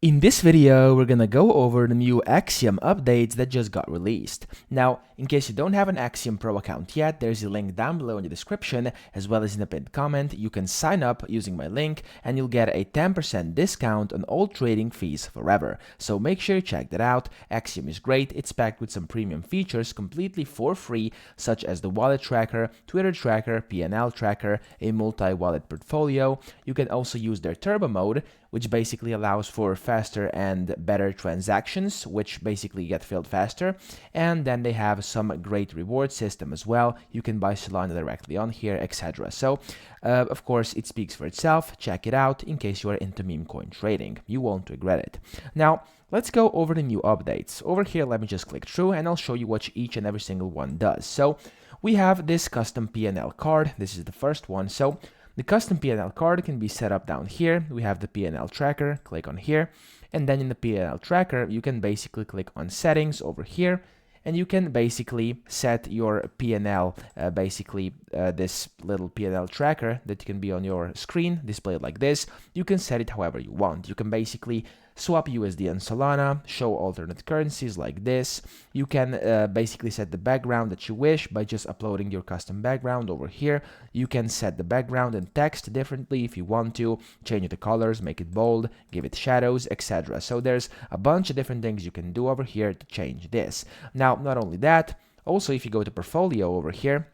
In this video, we're gonna go over the new Axiom updates that just got released. Now, in case you don't have an Axiom Pro account yet, there's a link down below in the description, as well as in the pinned comment. You can sign up using my link, and you'll get a 10% discount on all trading fees forever. So make sure you check that out. Axiom is great. It's packed with some premium features completely for free, such as the wallet tracker, Twitter tracker, P&L tracker, a multi-wallet portfolio. You can also use their turbo mode, which basically allows for faster and better transactions, which basically get filled faster. And then they have some great reward system as well. You can buy Solana directly on here, etc. So, of course, it speaks for itself. Check it out in case you are into meme coin trading. You won't regret it. Now, let's go over the new updates. Over here, let me just click through and I'll show you what each and every single one does. So, we have this custom P&L card. This is the first one. So, the custom P&L card can be set up down here. We have the P&L tracker, click on here, and then in the P&L tracker, you can basically click on settings over here, and you can basically set your P&L, this little P&L tracker that can be on your screen, displayed like this. You can set it however you want. You can basically swap USD and Solana, show alternate currencies like this. You can basically set the background that you wish by just uploading your custom background over here. You can set the background and text differently if you want to, change the colors, make it bold, give it shadows, etc. So there's a bunch of different things you can do over here to change this. Now, not only that, also if you go to portfolio over here,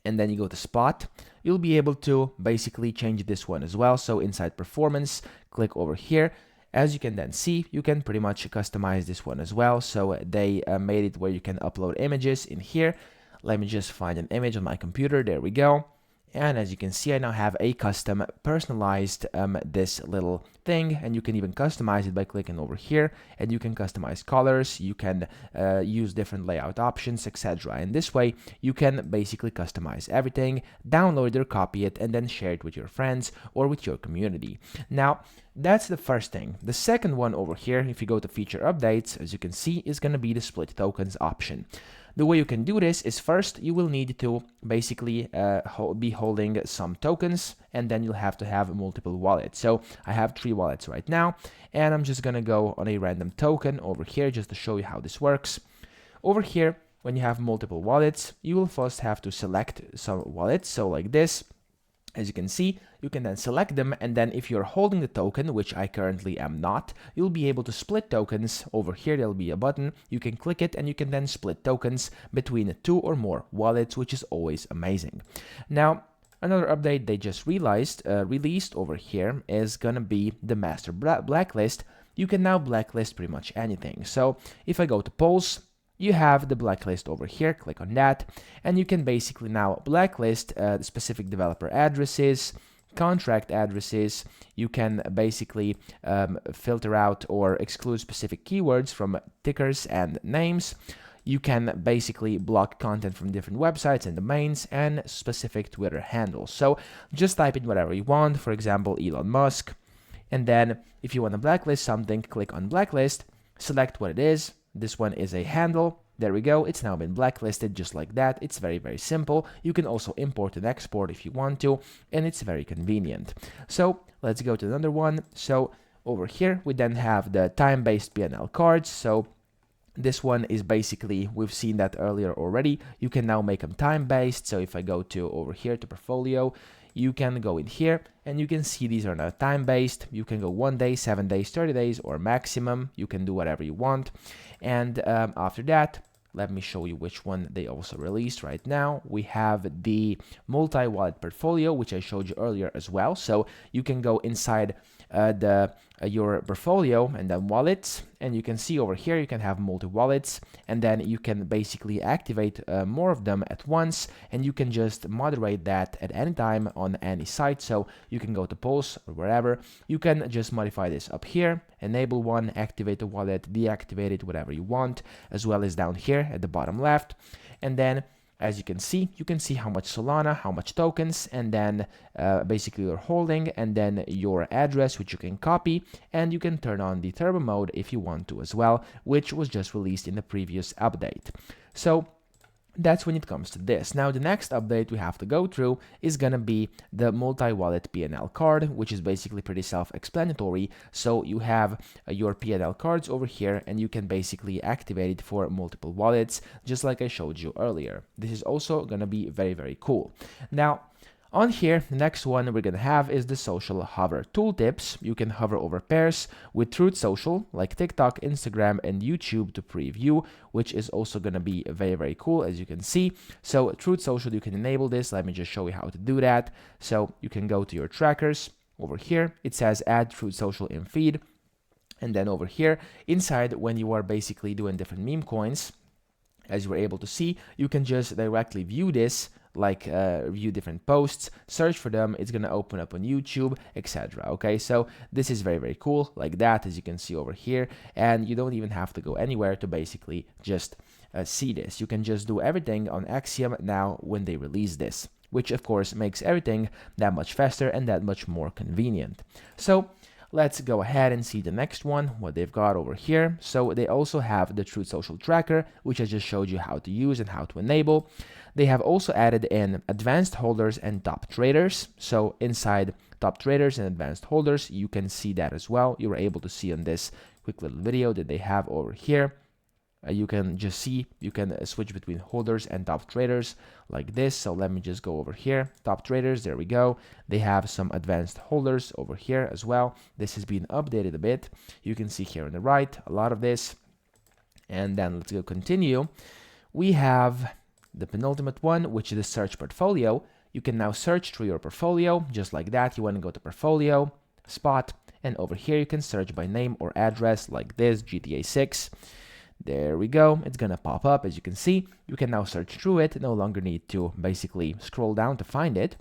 and then you go to spot, you'll be able to basically change this one as well. So inside performance, click over here. As you can then see, you can pretty much customize this one as well. So they made it where you can upload images in here. Let me just find an image on my computer. There we go. And as you can see, I now have a custom personalized this little thing, and you can even customize it by clicking over here, and you can customize colors, you can use different layout options, etc. And this way, you can basically customize everything, download it or copy it, and then share it with your friends or with your community. Now, that's the first thing. The second one over here, if you go to feature updates, as you can see, is going to be the split tokens option. The way you can do this is first you will need to basically be holding some tokens, and then you'll have to have multiple wallets. So I have 3 wallets right now, and I'm just gonna go on a random token over here just to show you how this works. Over here, when you have multiple wallets, you will first have to select some wallets, so like this. As you can see, you can then select them, and then if you're holding the token, which I currently am not, you'll be able to split tokens. Over here, there'll be a button. You can click it, and you can then split tokens between 2 or more wallets, which is always amazing. Now, another update they just released over here is gonna be the master blacklist. You can now blacklist pretty much anything. So if I go to polls, you have the blacklist over here, click on that, and you can basically now blacklist specific developer addresses, contract addresses. You can basically filter out or exclude specific keywords from tickers and names. You can basically block content from different websites and domains and specific Twitter handles. So just type in whatever you want, for example, Elon Musk, and then if you want to blacklist something, click on blacklist, select what it is. This one is a handle. There we go. It's now been blacklisted just like that. It's very, very simple. You can also import and export if you want to, and it's very convenient. So let's go to another one. So over here, we then have the time-based P&L cards. So this one is basically, we've seen that earlier already. You can now make them time-based. So if I go to over here to portfolio, you can go in here and you can see these are now time-based. You can go 1 day, 7 days, 30 days, or maximum. You can do whatever you want. And after that, let me show you which one they also released right now. We have the multi-wallet portfolio, which I showed you earlier as well. So you can go inside your portfolio and then wallets, and you can see over here you can have multi-wallets, and then you can basically activate more of them at once, and you can just moderate that at any time on any site. So you can go to polls or wherever. You can just modify this up here, enable one, activate a wallet, deactivate it, whatever you want, as well as down here at the bottom left. And then as you can see how much Solana, how much tokens, and then basically your holding, and then your address, which you can copy, and you can turn on the turbo mode if you want to as well, which was just released in the previous update. So That's when it comes to this. Now, the next update we have to go through is gonna be the multi-wallet P&L card, which is basically pretty self-explanatory. So you have your P&L cards over here, and you can basically activate it for multiple wallets, just like I showed you earlier. This is also gonna be very, very cool. Now, on here, the next one we're gonna have is the social hover tooltips. You can hover over pairs with Truth Social, like TikTok, Instagram, and YouTube to preview, which is also gonna be very, very cool, as you can see. So Truth Social, you can enable this. Let me just show you how to do that. So you can go to your trackers. Over here, it says add Truth Social in feed. And then over here, inside, when you are basically doing different meme coins, as you were able to see, you can just directly view this, like view different posts, search for them, it's gonna open up on YouTube, etc. Okay, so this is very, very cool, like that, as you can see over here, and you don't even have to go anywhere to basically just see this. You can just do everything on Axiom now when they release this, which of course makes everything that much faster and that much more convenient. So let's go ahead and see the next one, what they've got over here. So they also have the Truth Social Tracker, which I just showed you how to use and how to enable. They have also added in advanced holders and top traders. So inside top traders and advanced holders, you can see that as well. You were able to see on this quick little video that they have over here. You can just see, you can switch between holders and top traders like this. So let me just go over here, top traders, there we go. They have some advanced holders over here as well. This has been updated a bit. You can see here on the right, a lot of this. And then let's go continue. We have the penultimate one, which is the search portfolio. You can now search through your portfolio, just like that. You want to go to portfolio, spot, and over here you can search by name or address like this, GTA 6. There we go, it's gonna pop up, as you can see. You can now search through it, no longer need to basically scroll down to find it.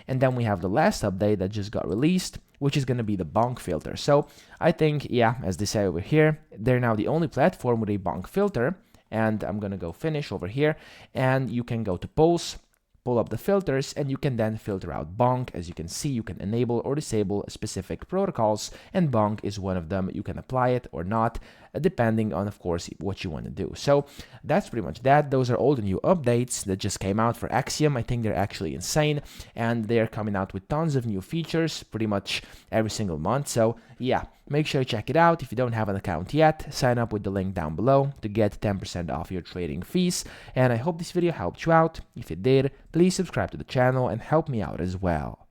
And then we have the last update that just got released, which is gonna be the bonk filter. So I think, yeah, as they say over here, they're now the only platform with a bonk filter. And I'm gonna go finish over here, and you can go to polls, pull up the filters, and you can then filter out bonk. As you can see, you can enable or disable specific protocols, and bonk is one of them. You can apply it or not, depending on, of course, what you want to do. So that's pretty much that. Those are all the new updates that just came out for Axiom. I think they're actually insane, and they're coming out with tons of new features pretty much every single month. So yeah, make sure you check it out. If you don't have an account yet, sign up with the link down below to get 10% off your trading fees. And I hope this video helped you out. If it did, please subscribe to the channel and help me out as well.